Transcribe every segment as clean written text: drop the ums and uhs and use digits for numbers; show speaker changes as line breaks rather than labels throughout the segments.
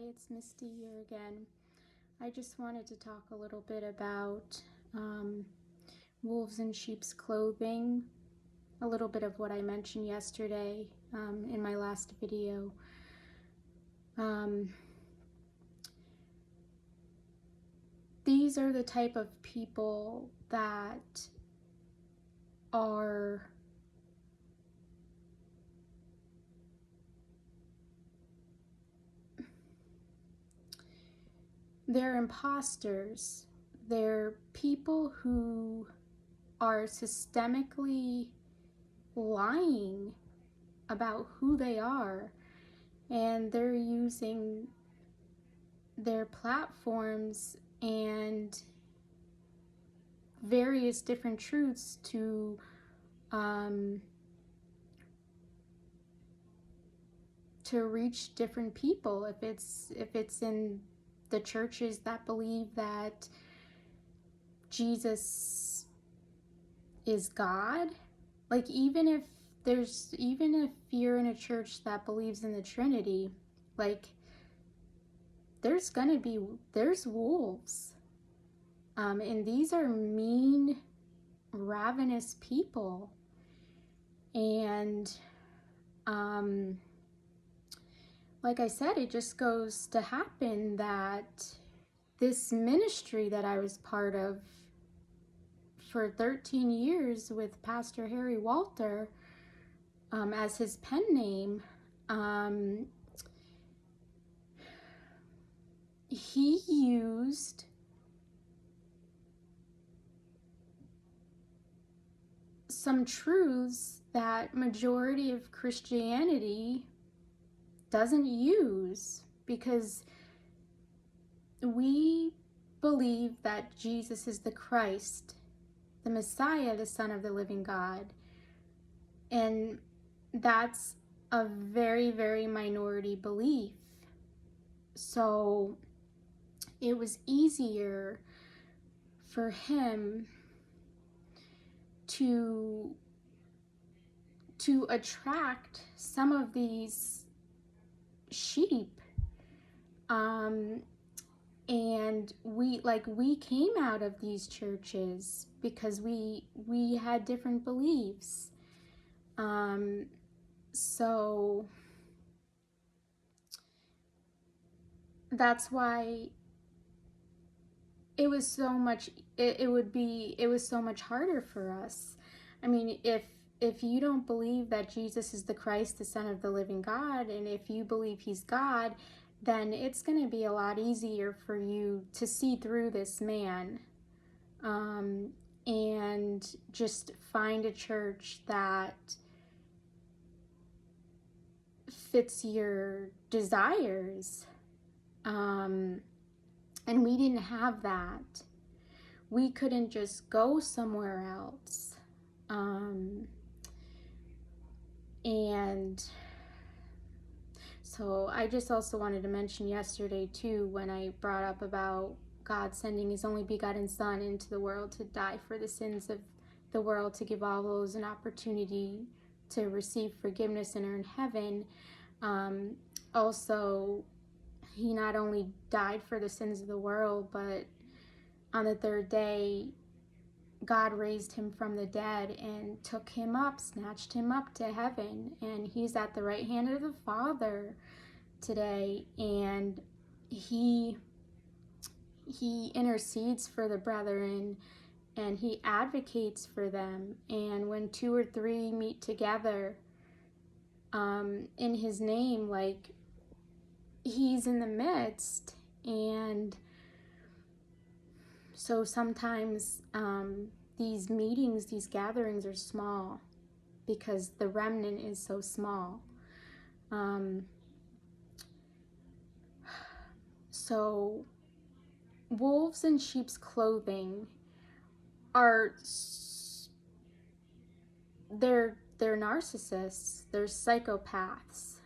it's Misty here again. I just wanted to talk a little bit about wolves in sheep's clothing, a little bit of what I mentioned yesterday in my last video. These are the type of people that are they're imposters. They're people who are systemically lying about who they are, and they're using their platforms and various different truths to reach different people. If it's in the churches that believe that Jesus is God, like even if you're in a church that believes in the Trinity, like there's wolves, and these are mean, ravenous people, and like I said, it just goes to happen that this ministry that I was part of for 13 years with Pastor Harry Walther as his pen name, he used some truths that majority of Christianity doesn't use, because we believe that Jesus is the Christ, the Messiah, the Son of the living God. And that's a very, very minority belief. So it was easier for him to attract some of these sheep, and we came out of these churches because we had different beliefs, so that's why it was so much harder for us. I mean, if you don't believe that Jesus is the Christ, the Son of the living God, and if you believe he's God, then it's going to be a lot easier for you to see through this man, and just find a church that fits your desires. And we didn't have that. We couldn't just go somewhere else. And so I just also wanted to mention yesterday too, when I brought up about God sending his only begotten Son into the world to die for the sins of the world, to give all those an opportunity to receive forgiveness and earn heaven. Also, he not only died for the sins of the world, but on the third day, God raised him from the dead and took him up, snatched him up to heaven, and he's at the right hand of the Father today, and he intercedes for the brethren, and he advocates for them. And when 2 or 3 meet together in his name, like, he's in the midst. And so sometimes these meetings, these gatherings are small because the remnant is so small. So wolves in sheep's clothing are, they're narcissists, they're psychopaths.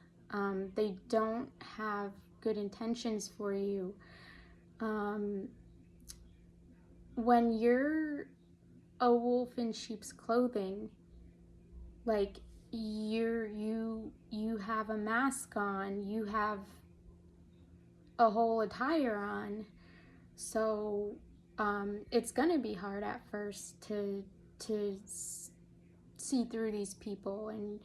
They don't have good intentions for you. When you're a wolf in sheep's clothing, like you have a mask on, you have a whole attire on. So it's gonna be hard at first to see through these people, and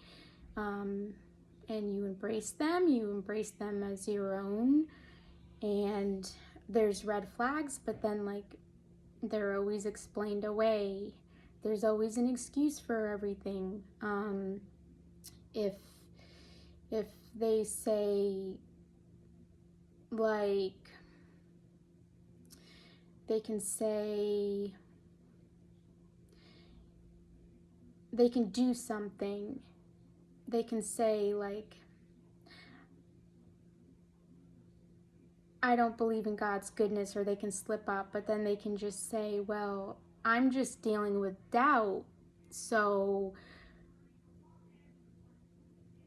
you embrace them as your own, and there's red flags, but then like they're always explained away. There's always an excuse for everything. If they say, like, they can say, they can do something. They can say, like, I don't believe in God's goodness, or they can slip up, but then they can just say, well, I'm just dealing with doubt, so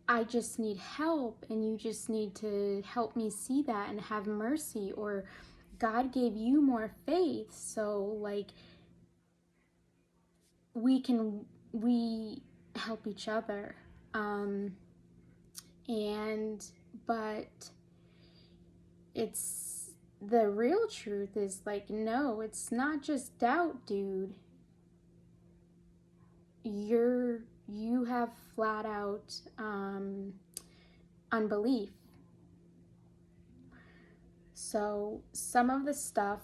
I just need help, and you just need to help me see that and have mercy, or God gave you more faith, so like we help each other. But it's, the real truth is like, no, it's not just doubt, dude. You have flat out unbelief. So some of the stuff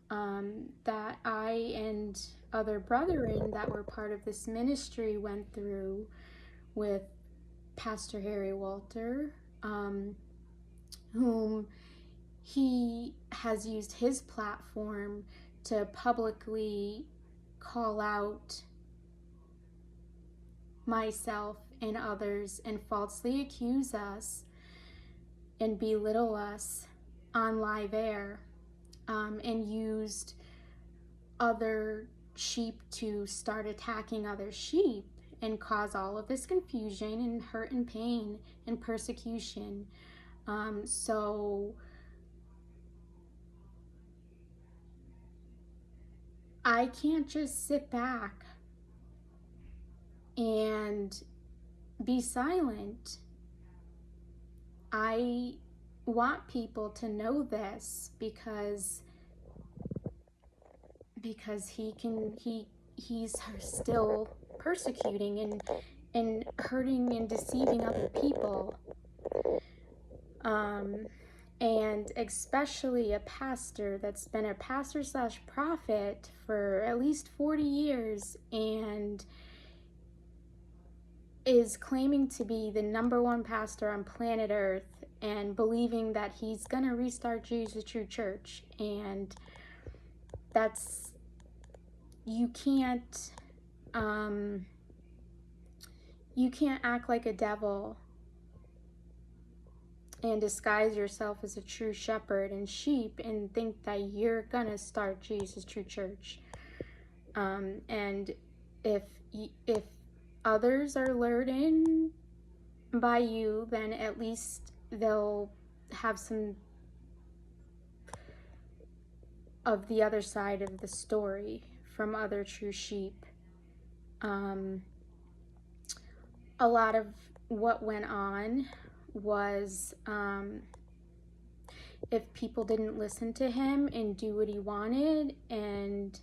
that I and other brethren that were part of this ministry went through with Pastor Harry Walther, whom he has used his platform to publicly call out myself and others and falsely accuse us and belittle us on live air, and used other sheep to start attacking other sheep and cause all of this confusion and hurt and pain and persecution. So I can't just sit back and be silent. I want people to know this because he's still persecuting and hurting and deceiving other people, and especially a pastor that's been a pastor/prophet for at least 40 years and is claiming to be the #1 pastor on planet Earth and believing that he's gonna restart Jesus True Church. And that's, you can't act like a devil and disguise yourself as a true shepherd and sheep and think that you're gonna start Jesus True Church. And if others are lured in by you, then at least they'll have some of the other side of the story from other true sheep. A lot of what went on was, if people didn't listen to him and do what he wanted and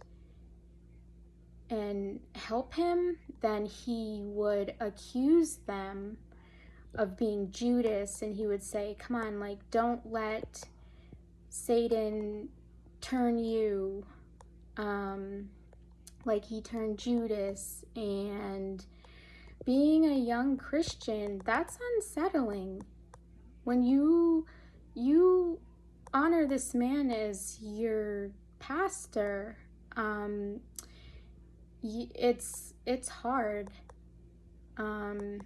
help him, then he would accuse them of being Judas, and he would say, come on, like, don't let Satan turn you, like he turned Judas. And being a young Christian, that's unsettling. When you honor this man as your pastor, it's hard, and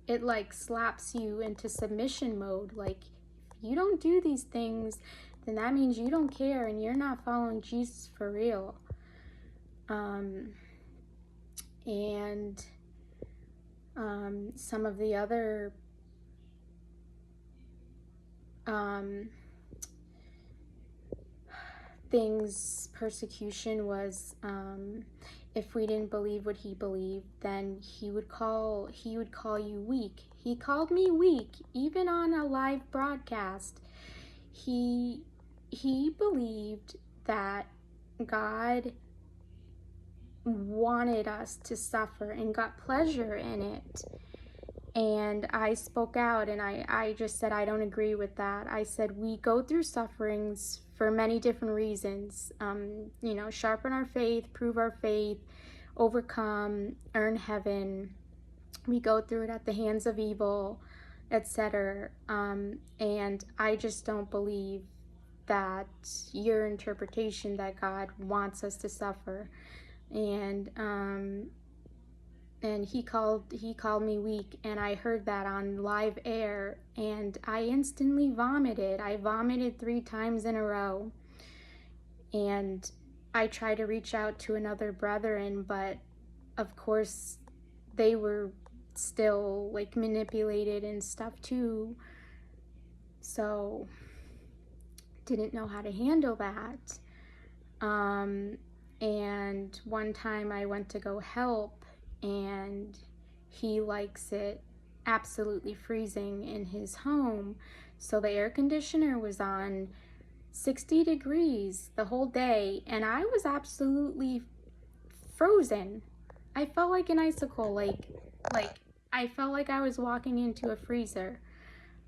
it like slaps you into submission mode. Like, if you don't do these things, then that means you don't care and you're not following Jesus for real. And some of the other things, persecution was, if we didn't believe what he believed, then he would call you weak. He called me weak, even on a live broadcast. He believed that God wanted us to suffer and got pleasure in it. And I spoke out, and I just said, I don't agree with that. I said, we go through sufferings for many different reasons. Sharpen our faith, prove our faith, overcome, earn heaven. We go through it at the hands of evil, etc. And I just don't believe that your interpretation that God wants us to suffer. And he called me weak, and I heard that on live air, and I instantly vomited. I vomited 3 times in a row. And I tried to reach out to another brethren, but of course they were still like manipulated and stuff too. So didn't know how to handle that. And one time I went to go help, and he likes it absolutely freezing in his home. So the air conditioner was on 60 degrees the whole day, and I was absolutely frozen. I felt like an icicle, like I felt like I was walking into a freezer.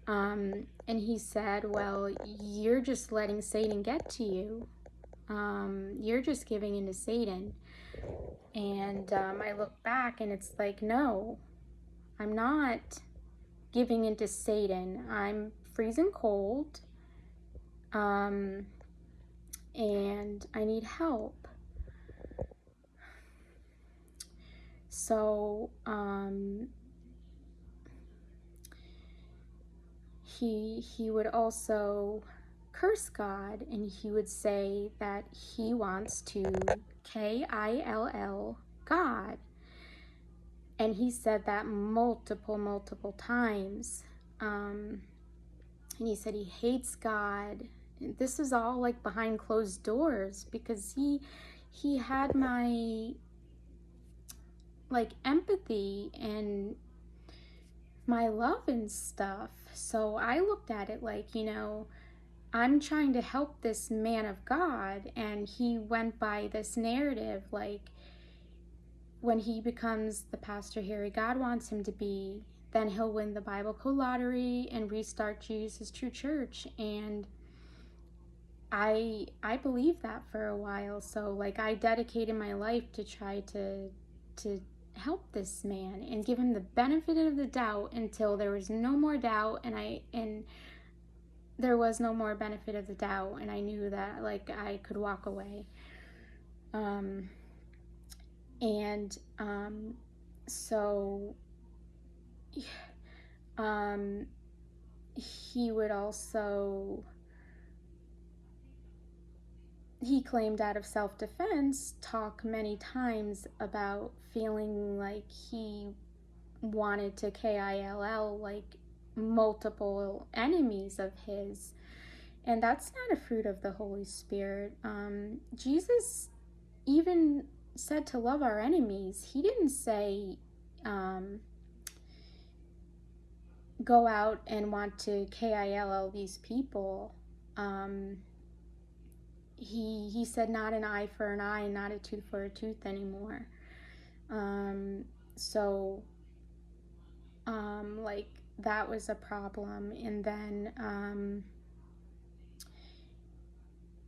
And he said, well, you're just letting Satan get to you. You're just giving in to Satan. And I look back, and it's like, no, I'm not giving in to Satan. I'm freezing cold, and I need help. So he would also curse God, and he would say that he wants to kill God. And he said that multiple times. And he said he hates God. And this is all like behind closed doors, because he had my like empathy and my love and stuff. So I looked at it like, I'm trying to help this man of God, and he went by this narrative like, when he becomes the Pastor Harry God wants him to be, then he'll win the Bible Code lottery and restart Jesus' true church. And I believed that for a while. So like, I dedicated my life to try to help this man and give him the benefit of the doubt until there was no more doubt, and there was no more benefit of the doubt, and I knew that like I could walk away. So he would also, he claimed out of self-defense, talk many times about feeling like he wanted to kill like multiple enemies of his. And that's not a fruit of the Holy Spirit. Jesus even said to love our enemies. He didn't say go out and want to kill these people. He said not an eye for an eye, not a tooth for a tooth anymore. So like that was a problem. And then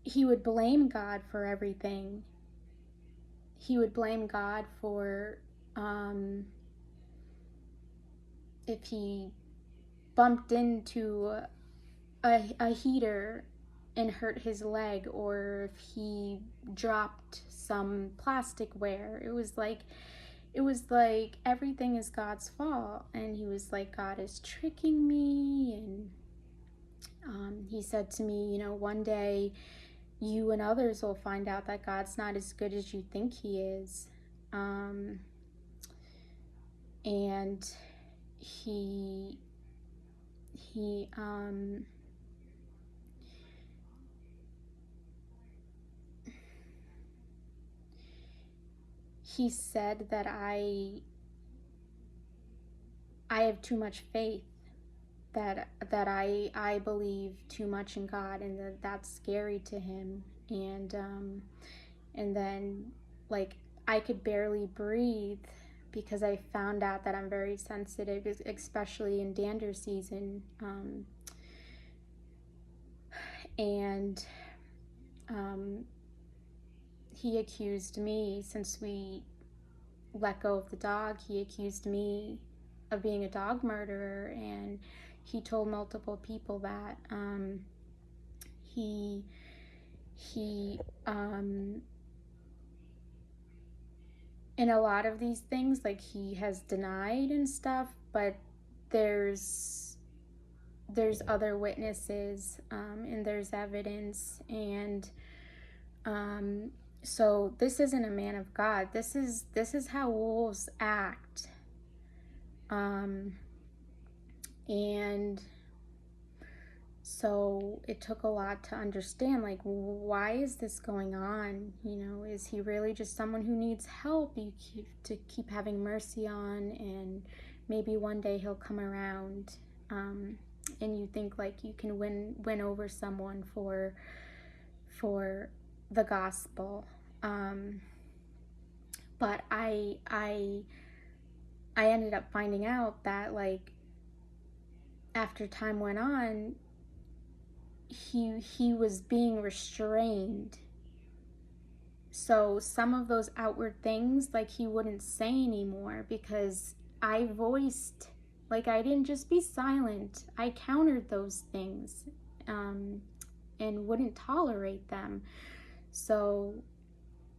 he would blame God for everything. He would blame God for if he bumped into a heater and hurt his leg, or if he dropped some plasticware. It was like everything is God's fault. And he was like, God is tricking me. And he said to me, one day you and others will find out that God's not as good as you think he is. And he said that I I have too much faith, that I believe too much in God, and that's scary to him. And then, like, I could barely breathe because I found out that I'm very sensitive, especially in dander season. And he accused me, since we let go of the dog, he accused me of being a dog murderer, and he told multiple people that he in a lot of these things, like, he has denied and stuff, but there's other witnesses, and there's evidence. And so this isn't a man of God. This is how wolves act. And so it took a lot to understand, like, why is this going on? Is he really just someone who needs help you keep having mercy on, and maybe one day he'll come around, and you think, like, you can win over someone for the gospel. But I ended up finding out that, like, after time went on, he was being restrained. So some of those outward things, like, he wouldn't say anymore, because I voiced, like, I didn't just be silent. I countered those things, and wouldn't tolerate them. So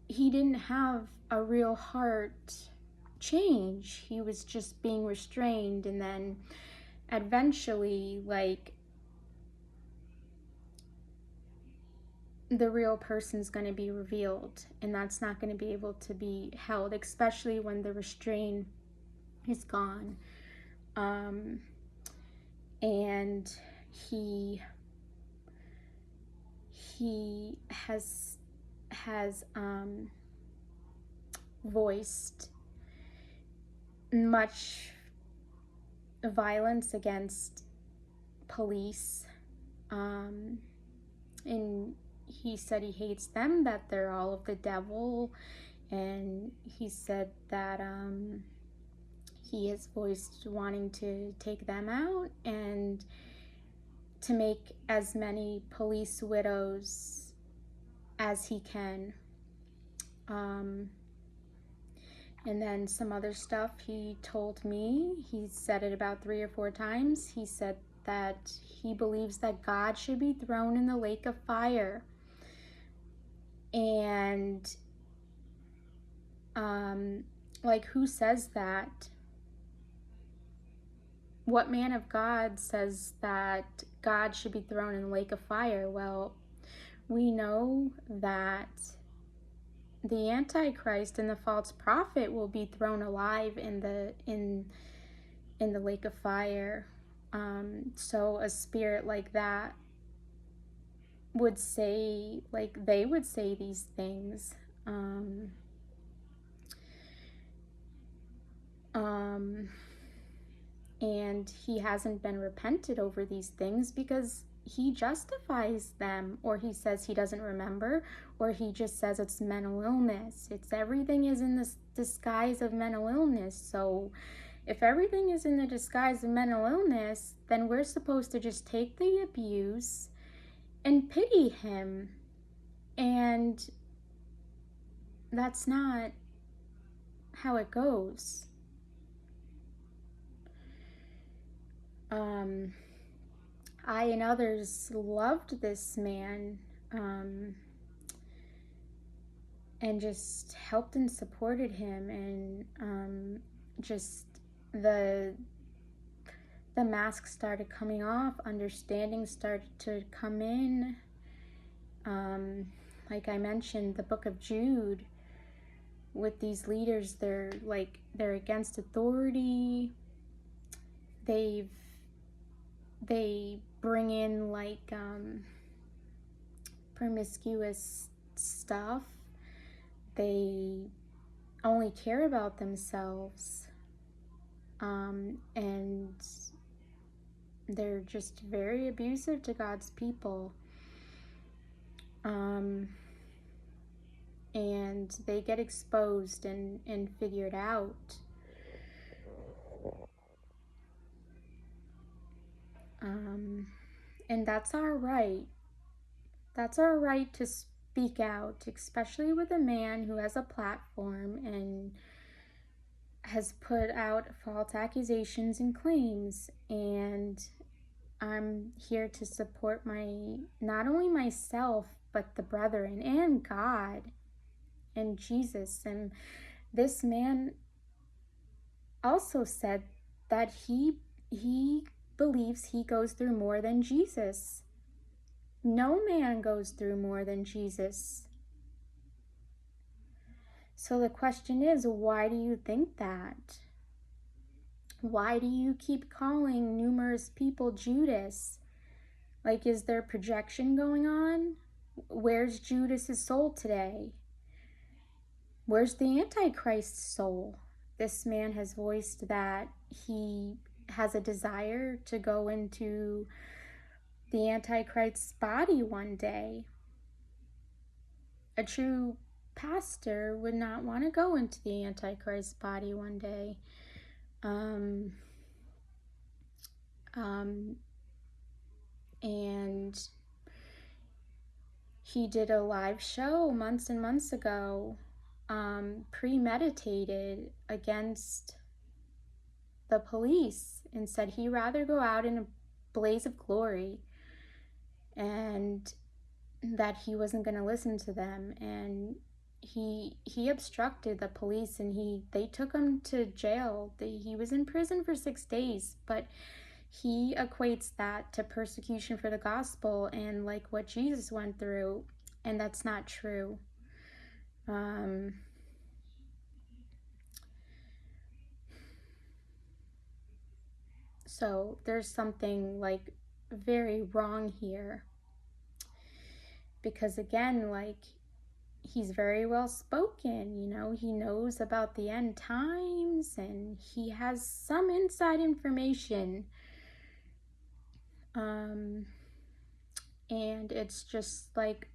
he didn't have a real heart change. He was just being restrained. And then eventually, like, the real person's going to be revealed, and that's not going to be able to be held, especially when the restraint is gone. And he has voiced much violence against police, and he said he hates them, that they're all of the devil. And he said that he has voiced wanting to take them out, and to make as many police widows as he can. And then some other stuff he told me, he said it about 3 or 4 times. He said that he believes that God should be thrown in the lake of fire. And like, who says that? What man of God says that God should be thrown in the lake of fire? Well, we know that the Antichrist and the false prophet will be thrown alive in the lake of fire. So a spirit like that would say, like, they would say these things. And he hasn't been repented over these things, because he justifies them, or he says he doesn't remember, or he just says it's mental illness. Everything is in this disguise of mental illness. So if everything is in the disguise of mental illness, then we're supposed to just take the abuse and pity him. And that's not how it goes. I and others loved this man, and just helped and supported him, and just the mask started coming off, understanding started to come in. Like I mentioned, the book of Jude, with these leaders, they're against authority. They bring in, like, promiscuous stuff. They only care about themselves. and they're just very abusive to God's people. And they get exposed and figured out. And that's our right. That's our right to speak out, especially with a man who has a platform and has put out false accusations and claims. And I'm here to support not only myself, but the brethren and God and Jesus. And this man also said that he believes he goes through more than Jesus. No man goes through more than Jesus. So the question is, why do you think that? Why do you keep calling numerous people Judas? Like, is there projection going on? Where's Judas's soul today? Where's the Antichrist's soul? This man has voiced that he has a desire to go into the Antichrist's body one day. A true pastor would not want to go into the Antichrist's body one day. And he did a live show months and months ago, premeditated against the police, and said he'd rather go out in a blaze of glory, and that he wasn't going to listen to them. And he obstructed the police, and they took him to jail. He was in prison for 6 days, but he equates that to persecution for the gospel and like what Jesus went through, and that's not true. So there's something like very wrong here, because again, like, he's very well spoken, he knows about the end times, and he has some inside information. And it's just like,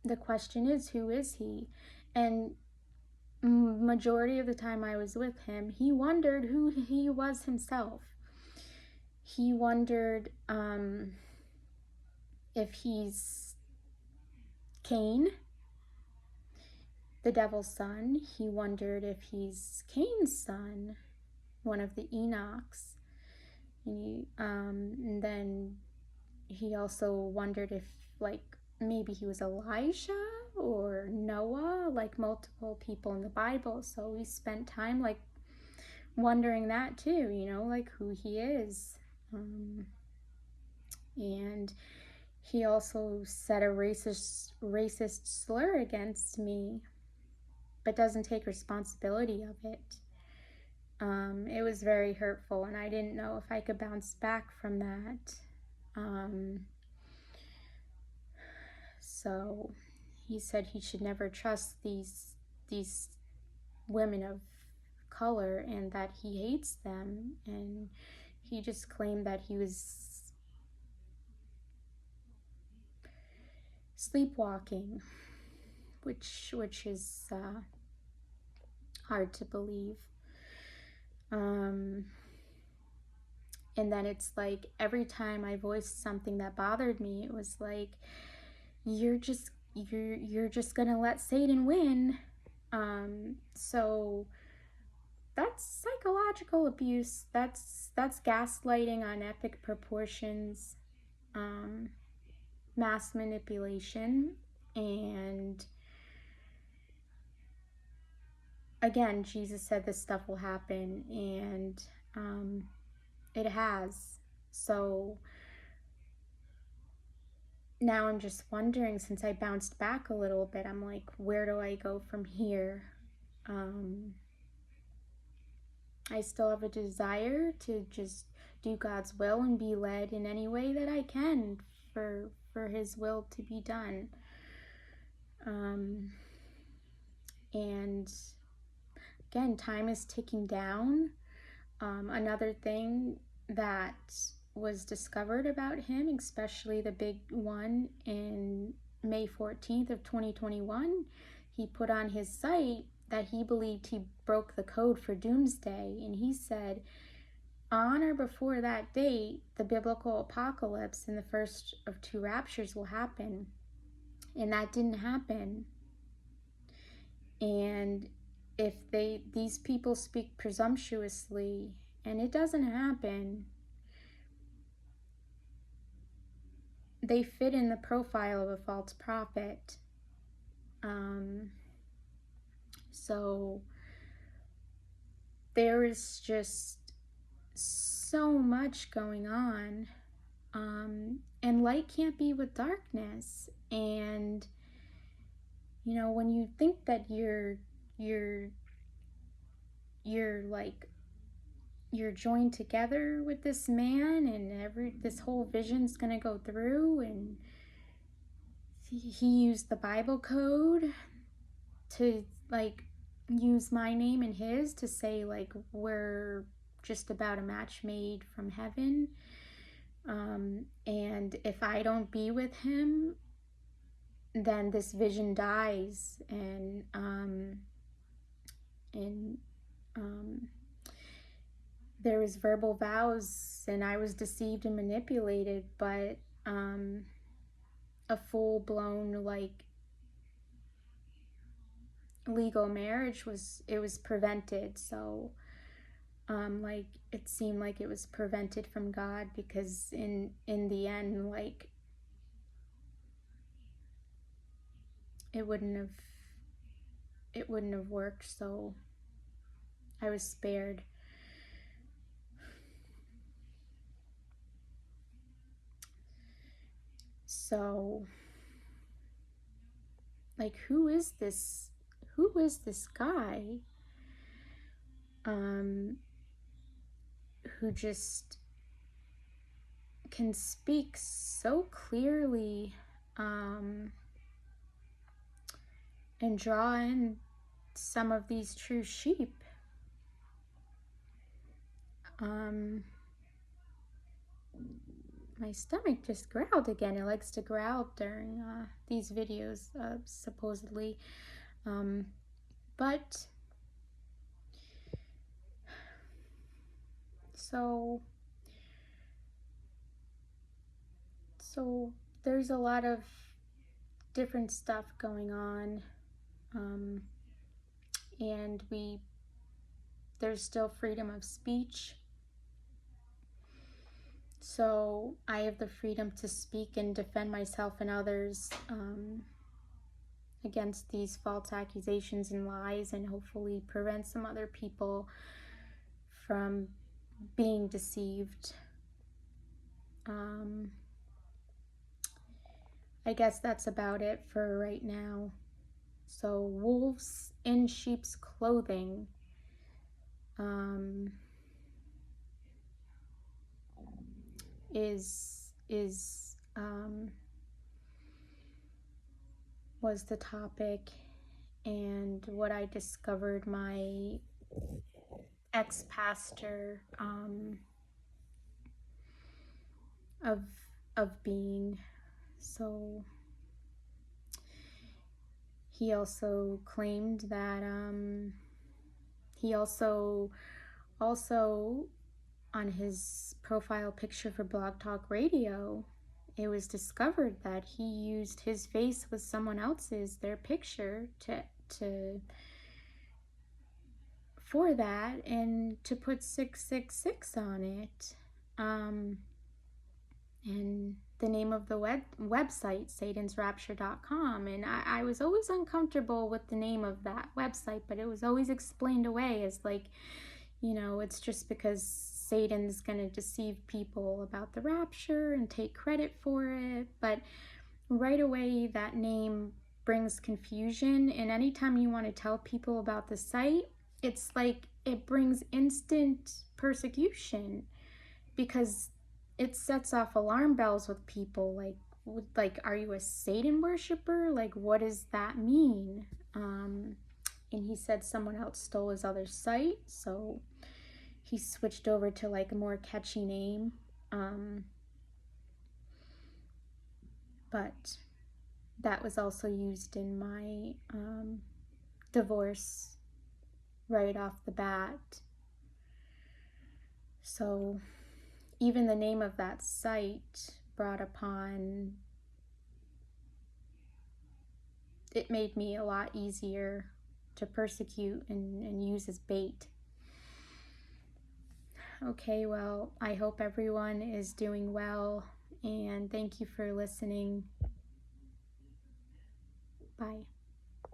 the question is, who is he? And majority of the time I was with him, he wondered who he was himself. He wondered if he's Cain, the devil's son. He wondered if he's Cain's son, one of the Enochs. And then he also wondered if, like, maybe he was Elijah or Noah, like multiple people in the Bible. So we spent time, like, wondering that too, like who he is. And he also said a racist slur against me, but doesn't take responsibility of it. It was very hurtful, and I didn't know if I could bounce back from that. So he said he should never trust these women of color, and that he hates them, and he just claimed that he was sleepwalking, which is hard to believe. And then it's like, every time I voiced something that bothered me, it was like, you're just gonna let Satan win. So that's psychological abuse. That's gaslighting on epic proportions, mass manipulation. And again, Jesus said this stuff will happen, and it has. So now I'm just wondering, since I bounced back a little bit, I'm like, where do I go from here? I still have a desire to just do God's will and be led in any way that I can for his will to be done. And again, time is ticking down. Another thing that was discovered about him, especially the big one in May 14th of 2021, he put on his site that he believed he broke the code for doomsday, and he said on or before that date the biblical apocalypse and the first of 2 raptures will happen, and that didn't happen. And if these people speak presumptuously and it doesn't happen, they fit in the profile of a false prophet. So there is just so much going on, and light can't be with darkness. And you know, when you think that you're like you're joined together with this man, and this whole vision's gonna go through, and he used the Bible code to like use my name and his to say like we're just about a match made from heaven, and if I don't be with him, then this vision dies. And there was verbal vows, and I was deceived and manipulated, but a full-blown like legal marriage was prevented. So like it seemed like it was prevented from God, because in the end, like it wouldn't have worked. So I was spared. So like who is this guy who just can speak so clearly, and draw in some of these true sheep? My stomach just growled again. It likes to growl during these videos, supposedly. But so there's a lot of different stuff going on, and there's still freedom of speech. So I have the freedom to speak and defend myself and others against these false accusations and lies, and hopefully prevent some other people from being deceived. I guess that's about it for right now. So wolves in sheep's clothing. Was the topic, and what I discovered my ex-pastor of being. So he also claimed that he also on his profile picture for Blog Talk Radio, it was discovered that he used his face with someone else's, their picture, for that, and to put 666 on it, and the name of the website, satansrapture.com. And I was always uncomfortable with the name of that website, but it was always explained away as like, you know, it's just because Satan's going to deceive people about the rapture and take credit for it. But right away, that name brings confusion. And anytime you want to tell people about the site, it's like it brings instant persecution, because it sets off alarm bells with people. Like, are you a Satan worshiper? Like, what does that mean? And he said someone else stole his other site. So he switched over to like a more catchy name. But that was also used in my divorce right off the bat. So even the name of that site brought upon, it made me a lot easier to persecute and use as bait. Okay, well, I hope everyone is doing well, and thank you for listening. Bye.